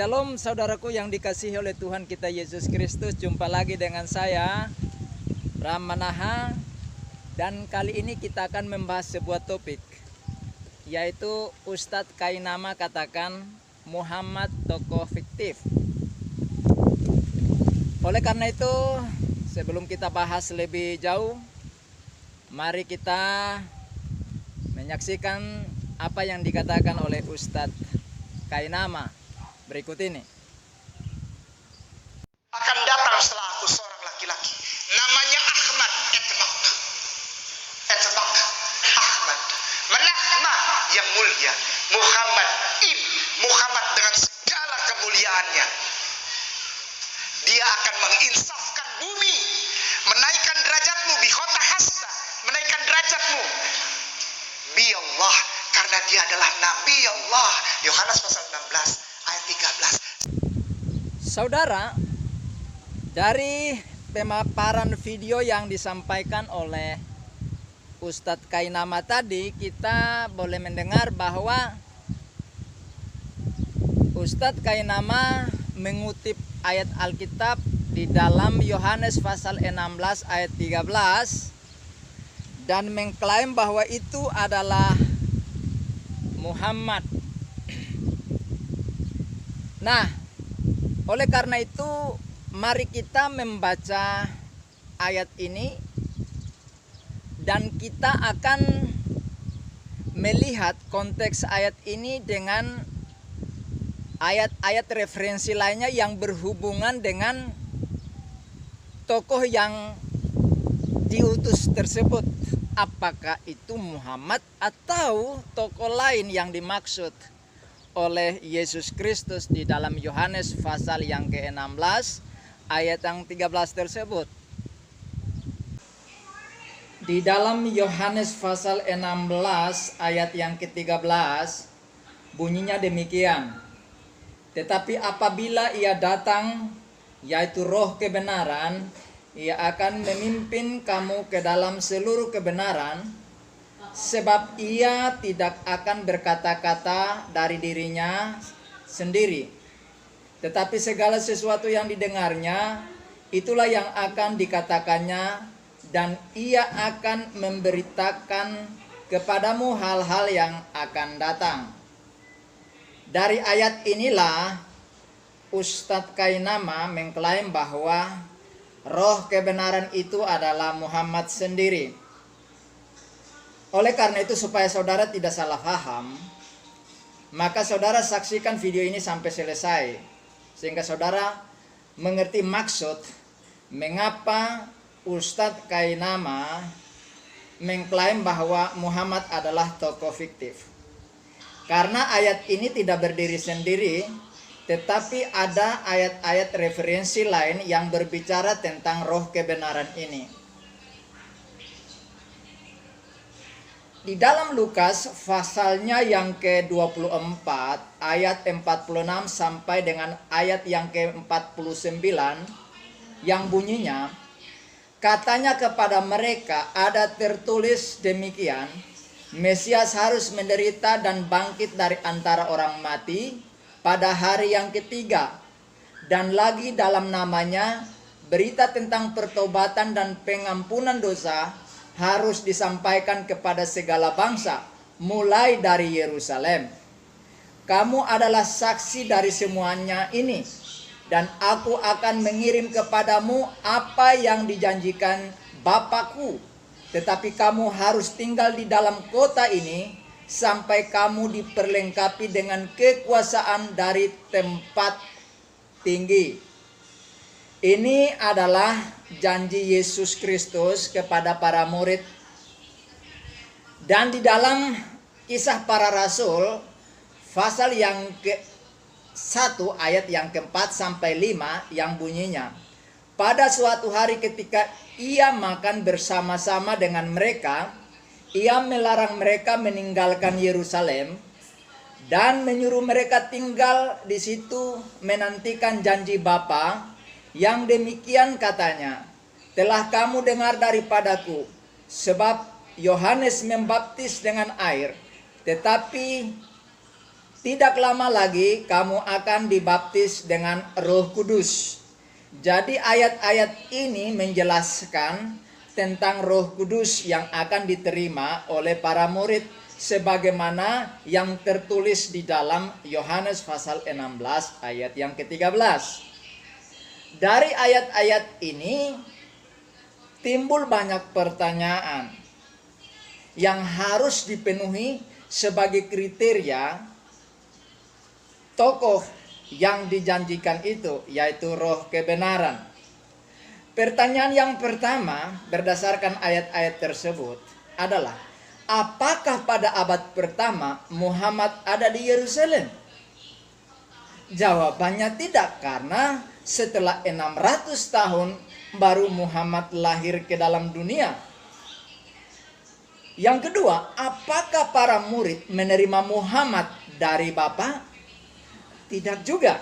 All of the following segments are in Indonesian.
Shalom saudaraku yang dikasihi oleh Tuhan kita Yesus Kristus. Jumpa lagi dengan saya Bram Manaha. Dan kali ini kita akan membahas sebuah topik, yaitu Ustadz Kainama katakan Muhammad tokoh fiktif. Oleh karena itu, sebelum kita bahas lebih jauh, mari kita menyaksikan apa yang dikatakan oleh Ustadz Kainama berikut ini. Akan datang setelah aku seorang laki-laki, namanya Ahmad Etbak Ahmad, menahma yang mulia, Muhammad dengan segala kemuliaannya. Dia akan menginsafkan bumi, menaikkan derajatmu, bikhota hasta, menaikkan derajatmu bi Allah, karena dia adalah Nabi Allah. Yohanes pasal 16 ayat 13. Saudara, dari pemaparan video yang disampaikan oleh Ustadz Kainama tadi, kita boleh mendengar bahwa Ustadz Kainama mengutip ayat Alkitab di dalam Yohanes pasal 16 ayat 13 dan mengklaim bahwa itu adalah Muhammad. Nah, oleh karena itu mari kita membaca ayat ini dan kita akan melihat konteks ayat ini dengan ayat-ayat referensi lainnya yang berhubungan dengan tokoh yang diutus tersebut. Apakah itu Muhammad atau tokoh lain yang dimaksud oleh Yesus Kristus di dalam Yohanes pasal yang ke-16 ayat yang 13 tersebut. Di dalam Yohanes pasal 16 ayat yang ke-13 bunyinya demikian. Tetapi apabila ia datang, yaitu roh kebenaran, ia akan memimpin kamu ke dalam seluruh kebenaran, sebab ia tidak akan berkata-kata dari dirinya sendiri, tetapi segala sesuatu yang didengarnya, itulah yang akan dikatakannya, dan ia akan memberitakan kepadamu hal-hal yang akan datang. Dari ayat inilah Ustadz Kainama mengklaim bahwa roh kebenaran itu adalah Muhammad sendiri. Oleh karena itu, supaya saudara tidak salah paham, maka saudara saksikan video ini sampai selesai, sehingga saudara mengerti maksud mengapa Ustadz Kainama mengklaim bahwa Muhammad adalah tokoh fiktif. Karena ayat ini tidak berdiri sendiri, tetapi ada ayat-ayat referensi lain yang berbicara tentang roh kebenaran ini. Di dalam Lukas pasalnya yang ke-24 ayat 46 sampai dengan ayat yang ke-49 yang bunyinya, katanya kepada mereka ada tertulis demikian, Mesias harus menderita dan bangkit dari antara orang mati pada hari yang ketiga, dan lagi dalam namanya berita tentang pertobatan dan pengampunan dosa harus disampaikan kepada segala bangsa, mulai dari Yerusalem. Kamu adalah saksi dari semuanya ini, dan aku akan mengirim kepadamu apa yang dijanjikan Bapakku. Tetapi kamu harus tinggal di dalam kota ini sampai kamu diperlengkapi dengan kekuasaan dari tempat tinggi. Ini adalah janji Yesus Kristus kepada para murid. Dan di dalam Kisah Para Rasul pasal yang ke-1 ayat yang ke-4 sampai 5 yang bunyinya, pada suatu hari ketika ia makan bersama-sama dengan mereka, ia melarang mereka meninggalkan Yerusalem dan menyuruh mereka tinggal di situ menantikan janji Bapa. Yang demikian katanya, telah kamu dengar daripadaku, sebab Yohanes membaptis dengan air, tetapi tidak lama lagi kamu akan dibaptis dengan Roh Kudus. Jadi ayat-ayat ini menjelaskan tentang Roh Kudus yang akan diterima oleh para murid sebagaimana yang tertulis di dalam Yohanes pasal 16 ayat yang ke-13. Dari ayat-ayat ini timbul banyak pertanyaan yang harus dipenuhi sebagai kriteria tokoh yang dijanjikan itu, yaitu Roh kebenaran. Pertanyaan yang pertama berdasarkan ayat-ayat tersebut adalah, apakah pada abad pertama Muhammad ada di Yerusalem? Jawabannya tidak, karena setelah 600 tahun baru Muhammad lahir ke dalam dunia. Yang kedua, apakah para murid menerima Muhammad dari Bapa? Tidak juga.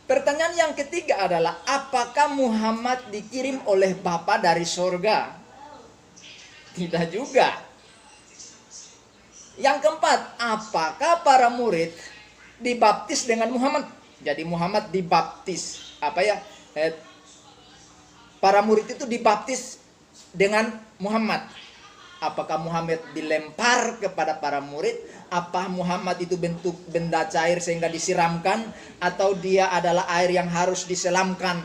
Pertanyaan yang ketiga adalah, apakah Muhammad dikirim oleh Bapa dari sorga? Tidak juga. Yang keempat, apakah para murid dibaptis dengan Muhammad? Jadi Muhammad dibaptis. Para murid itu dibaptis dengan Muhammad. Apakah Muhammad dilempar kepada para murid? Apa Muhammad itu bentuk benda cair sehingga disiramkan? Atau dia adalah air yang harus diselamkan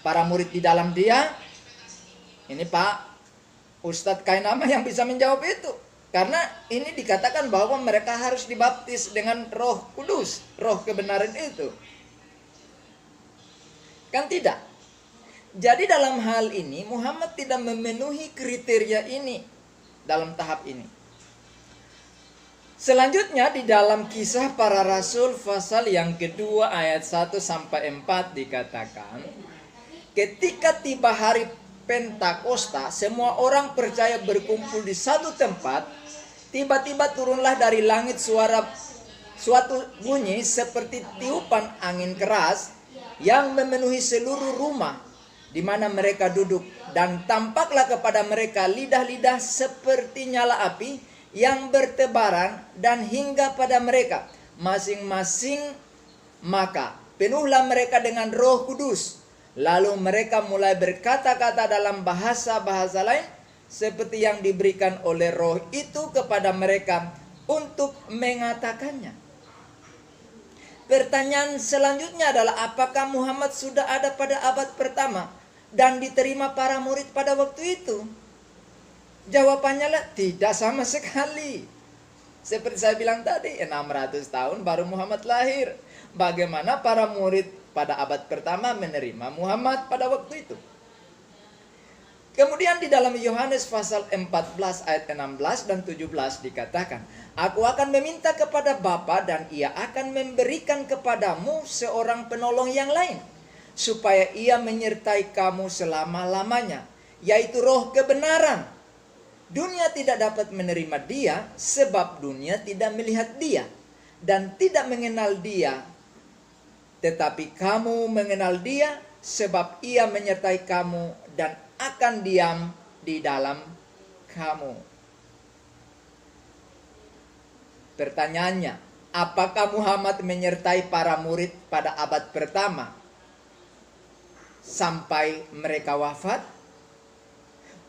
para murid di dalam dia? Ini Pak Ustadz Kainama yang bisa menjawab itu. Karena ini dikatakan bahwa mereka harus dibaptis dengan Roh Kudus, Roh kebenaran itu. Kan tidak? Jadi dalam hal ini Muhammad tidak memenuhi kriteria ini dalam tahap ini. Selanjutnya di dalam Kisah Para Rasul pasal yang kedua ayat 1 sampai 4 dikatakan, ketika tiba hari Pentakosta, semua orang percaya berkumpul di satu tempat. Tiba-tiba turunlah dari langit suatu bunyi seperti tiupan angin keras yang memenuhi seluruh rumah di mana mereka duduk, dan tampaklah kepada mereka lidah-lidah seperti nyala api yang bertebaran dan hingga pada mereka masing-masing. Maka penuhlah mereka dengan Roh Kudus. Lalu mereka mulai berkata-kata dalam bahasa-bahasa lain seperti yang diberikan oleh Roh itu kepada mereka untuk mengatakannya. Pertanyaan selanjutnya adalah, apakah Muhammad sudah ada pada abad pertama dan diterima para murid pada waktu itu? Jawabannya lah tidak sama sekali. Seperti saya bilang tadi, 600 tahun baru Muhammad lahir. Bagaimana para murid pada abad pertama menerima Muhammad pada waktu itu? Kemudian di dalam Yohanes pasal 14 ayat 16 dan 17 dikatakan, aku akan meminta kepada Bapa dan ia akan memberikan kepadamu seorang penolong yang lain, supaya ia menyertai kamu selama-lamanya, yaitu Roh kebenaran. Dunia tidak dapat menerima dia sebab dunia tidak melihat dia dan tidak mengenal dia. Tetapi kamu mengenal dia sebab ia menyertai kamu dan akan diam di dalam kamu. Pertanyaannya, apakah Muhammad menyertai para murid pada abad pertama sampai mereka wafat?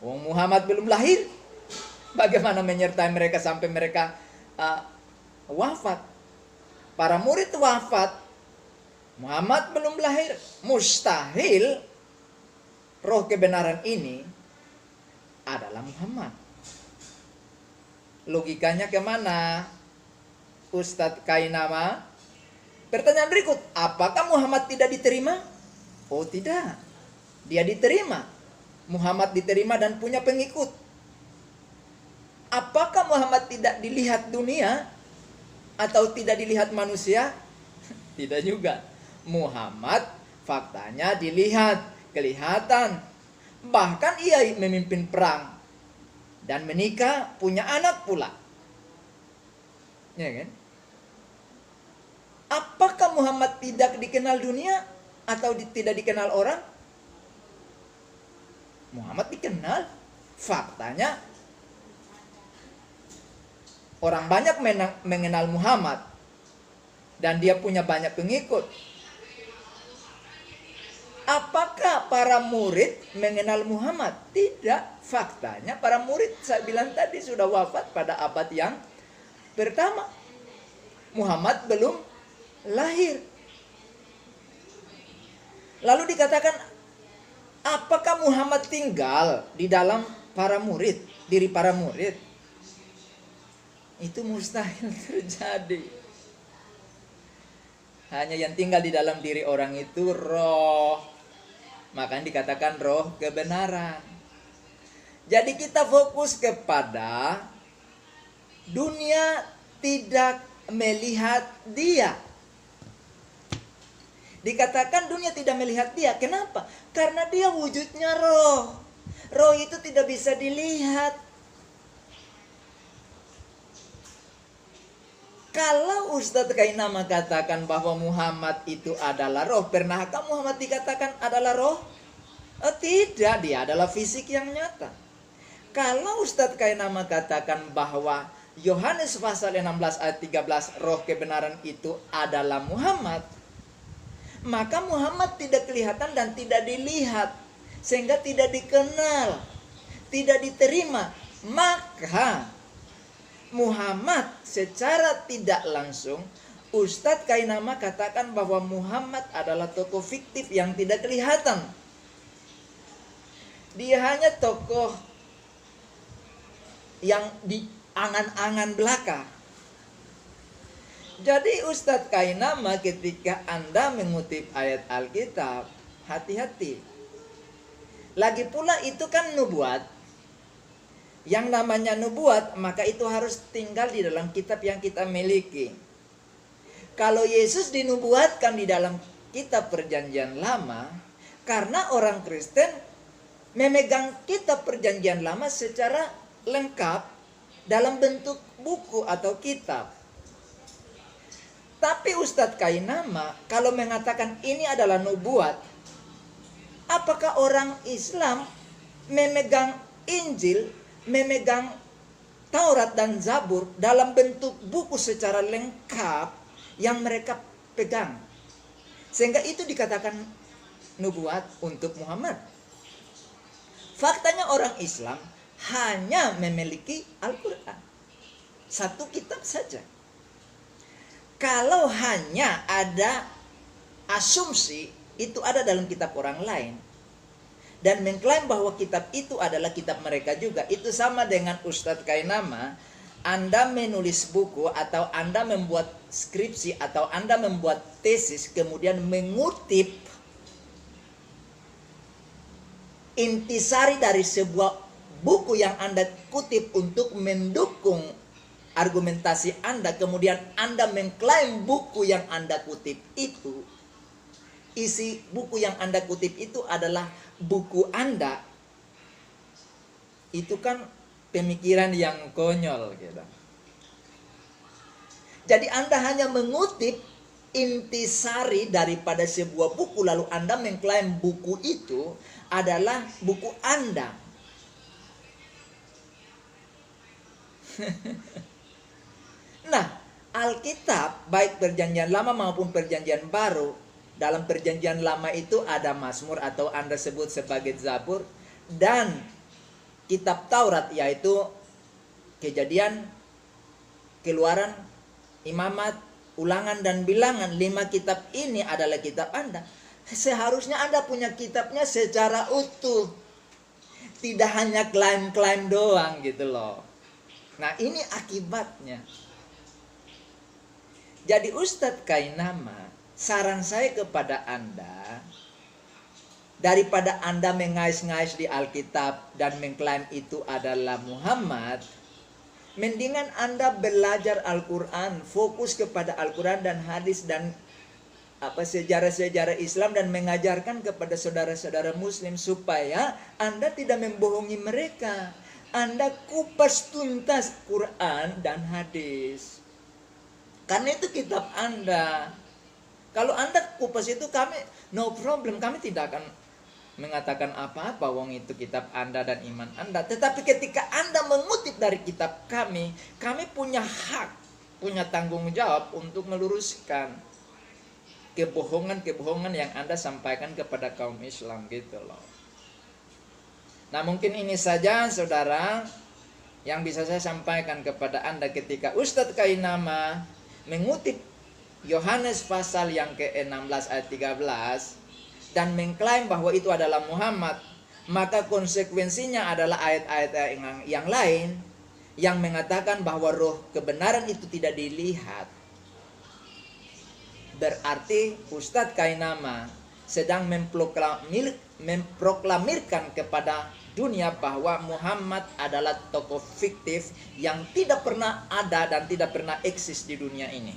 Muhammad belum lahir. Bagaimana menyertai mereka sampai mereka wafat? Para murid wafat, Muhammad belum lahir. Mustahil Roh kebenaran ini adalah Muhammad. Logikanya kemana, Ustadz Kainama? Pertanyaan berikut, apakah Muhammad tidak diterima? Oh tidak, dia diterima. Muhammad diterima dan punya pengikut. Apakah Muhammad tidak dilihat dunia atau tidak dilihat manusia? Tidak juga. Muhammad faktanya dilihat, kelihatan. Bahkan ia memimpin perang dan menikah, punya anak pula. Ya kan? Apakah Muhammad tidak dikenal dunia atau tidak dikenal orang? Muhammad dikenal. Faktanya orang banyak mengenal Muhammad dan dia punya banyak pengikut. Apakah para murid mengenal Muhammad? Tidak. Faktanya para murid, saya bilang tadi, sudah wafat pada abad yang pertama. Muhammad belum lahir. Lalu dikatakan, apakah Muhammad tinggal di dalam para murid, diri para murid? Itu mustahil terjadi. Hanya yang tinggal di dalam diri orang itu roh. Makanya dikatakan roh kebenaran. Jadi kita fokus kepada dunia tidak melihat dia. Dikatakan dunia tidak melihat dia. Kenapa? Karena dia wujudnya roh. Roh itu tidak bisa dilihat. Kalau Ustadz Kainama katakan bahwa Muhammad itu adalah roh, pernahkah Muhammad dikatakan adalah roh? Tidak, dia adalah fisik yang nyata. Kalau Ustadz Kainama katakan bahwa Yohanes pasal 16 ayat 13 roh kebenaran itu adalah Muhammad, maka Muhammad tidak kelihatan dan tidak dilihat, sehingga tidak dikenal, tidak diterima. Maka Muhammad secara tidak langsung, Ustadz Kainama katakan bahwa Muhammad adalah tokoh fiktif yang tidak kelihatan. Dia hanya tokoh yang di angan-angan belaka. Jadi Ustadz Kainama ketika Anda mengutip ayat Alkitab, hati-hati. Lagi pula itu kan nubuat. Yang namanya nubuat, maka itu harus tinggal di dalam kitab yang kita miliki. Kalau Yesus dinubuatkan di dalam kitab perjanjian lama, karena orang Kristen memegang kitab perjanjian lama secara lengkap dalam bentuk buku atau kitab. Tapi Ustadz Kainama kalau mengatakan ini adalah nubuat, apakah orang Islam memegang Injil, memegang Taurat dan Zabur dalam bentuk buku secara lengkap yang mereka pegang, sehingga itu dikatakan nubuat untuk Muhammad? Faktanya orang Islam hanya memiliki Al-Quran, satu kitab saja. Kalau hanya ada asumsi itu ada dalam kitab orang lain dan mengklaim bahwa kitab itu adalah kitab mereka juga, itu sama dengan Ustadz Kainama, Anda menulis buku atau Anda membuat skripsi atau Anda membuat tesis, kemudian mengutip intisari dari sebuah buku yang Anda kutip untuk mendukung argumentasi Anda, kemudian Anda mengklaim buku yang Anda kutip itu, isi buku yang Anda kutip itu adalah buku Anda, itu kan pemikiran yang konyol gitu. Jadi Anda hanya mengutip intisari daripada sebuah buku, lalu Anda mengklaim buku itu adalah buku Anda. Nah, Alkitab baik perjanjian lama maupun perjanjian baru, dalam perjanjian lama itu ada Mazmur atau Anda sebut sebagai Zabur, dan kitab Taurat yaitu Kejadian, Keluaran, Imamat, Ulangan dan Bilangan. 5 kitab ini adalah kitab Anda. Seharusnya Anda punya kitabnya secara utuh, tidak hanya klaim-klaim doang gitu loh. Nah, ini akibatnya. Jadi Ustadz Kainama, saran saya kepada Anda, daripada Anda mengais-ngais di Alkitab dan mengklaim itu adalah Muhammad, mendingan Anda belajar Al-Quran, fokus kepada Al-Quran dan hadis dan sejarah-sejarah Islam, dan mengajarkan kepada saudara-saudara Muslim supaya Anda tidak membohongi mereka. Anda kupas tuntas Quran dan hadis, karena itu kitab Anda. Kalau Anda kupas itu, kami no problem, kami tidak akan mengatakan apa-apa, wong itu kitab Anda dan iman Anda. Tetapi ketika Anda mengutip dari kitab kami punya hak, punya tanggung jawab untuk meluruskan kebohongan-kebohongan yang Anda sampaikan kepada kaum Islam gitu loh. Nah, mungkin ini saja saudara yang bisa saya sampaikan kepada Anda ketika Ustadz Kainama mengutip Yohanes pasal yang ke-16 ayat 13 dan mengklaim bahwa itu adalah Muhammad, maka konsekuensinya adalah ayat-ayat yang lain yang mengatakan bahwa roh kebenaran itu tidak dilihat. Berarti Ustadz Kainama sedang memproklamirkan kepada dunia bahwa Muhammad adalah tokoh fiktif yang tidak pernah ada dan tidak pernah eksis di dunia ini.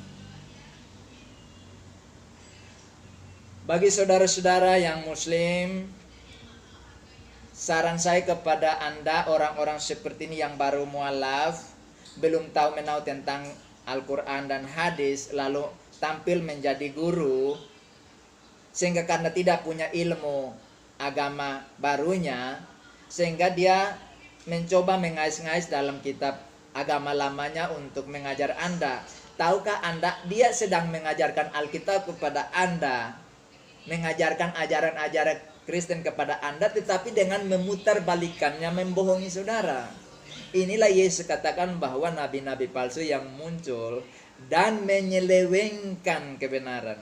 Bagi saudara-saudara yang muslim, saran saya kepada Anda orang-orang seperti ini yang baru mualaf, belum tahu menau tentang Al-Quran dan hadis, lalu tampil menjadi guru, sehingga karena tidak punya ilmu agama barunya, sehingga dia mencoba mengais-ngais dalam kitab agama lamanya untuk mengajar Anda. Tahukah Anda, dia sedang mengajarkan Alkitab kepada Anda, mengajarkan ajaran-ajaran Kristen kepada Anda, tetapi dengan memutarbalikannya, membohongi saudara. Inilah Yesus katakan bahwa nabi-nabi palsu yang muncul dan menyelewengkan kebenaran.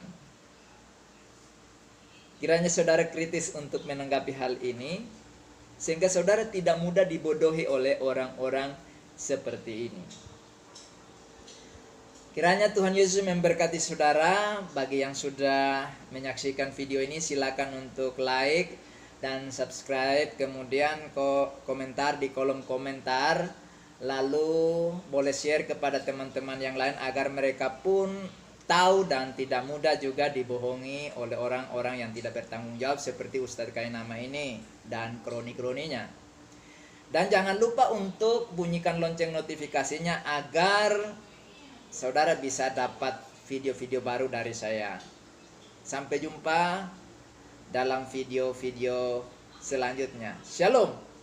Kiranya saudara kritis untuk menanggapi hal ini, sehingga saudara tidak mudah dibodohi oleh orang-orang seperti ini. Kiranya Tuhan Yesus memberkati saudara. Bagi yang sudah menyaksikan video ini, silakan untuk like dan subscribe, kemudian komentar di kolom komentar, lalu boleh share kepada teman-teman yang lain agar mereka pun tahu dan tidak mudah juga dibohongi oleh orang-orang yang tidak bertanggung jawab seperti Ustadz Kainama ini dan kroni-kroninya. Dan jangan lupa untuk bunyikan lonceng notifikasinya agar saudara bisa dapat video-video baru dari saya. Sampai jumpa dalam video-video selanjutnya. Shalom.